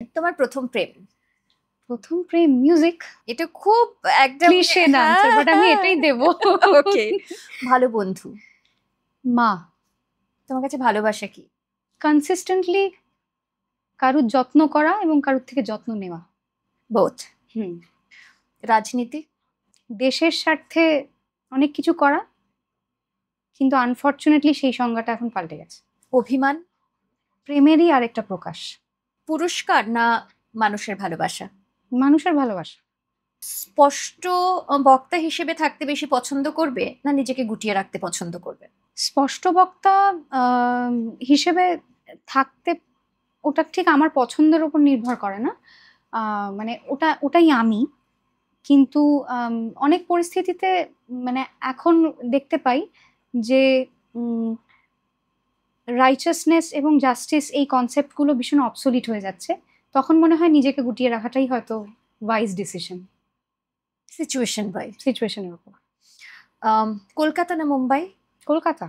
তোমার প্রথম প্রেম? প্রথম প্রেম মিউজিক। এটা খুব একদম ক্লিশে আনসার, বাট আমি এটাই দেব। ওকে। ভালো বন্ধু? মা। তোমার কাছে ভালোবাসা কি? কনসিস্টেন্টলি কারুর যত্ন করা এবং কারুর থেকে যত্ন নেওয়া। বোথ। হুম। রাজনীতি? দেশের স্বার্থে অনেক কিছু করা, কিন্তু আনফর্চুনেটলি সেই সংজ্ঞাটা এখন পাল্টে গেছে। অভিমান? প্রেমেরই আরেকটা প্রকাশ। পুরস্কার না মানুষের ভালোবাসা? মানুষের ভালোবাসা। স্পষ্ট বক্তা হিসেবে থাকতে বেশি পছন্দ করবে না নিজেকে গুটিয়ে রাখতে পছন্দ করবে? স্পষ্ট বক্তা হিসেবে থাকতে, ওটা ঠিক আমার পছন্দের উপর নির্ভর করে না। মানে ওটাই আমি। কিন্তু অনেক পরিস্থিতিতে মানে এখন দেখতে পাই যে রাইচাসনেস এবং জাস্টিস এই কনসেপ্টগুলো ভীষণ অবসলিট হয়ে যাচ্ছে। তখন মনে হয় নিজেকে গুটিয়ে রাখাটাই হয়তো ওয়াইজ ডিসিশন। সিচুয়েশন বাই সিচুয়েশনের উপর। কলকাতা না মুম্বাই? কলকাতা।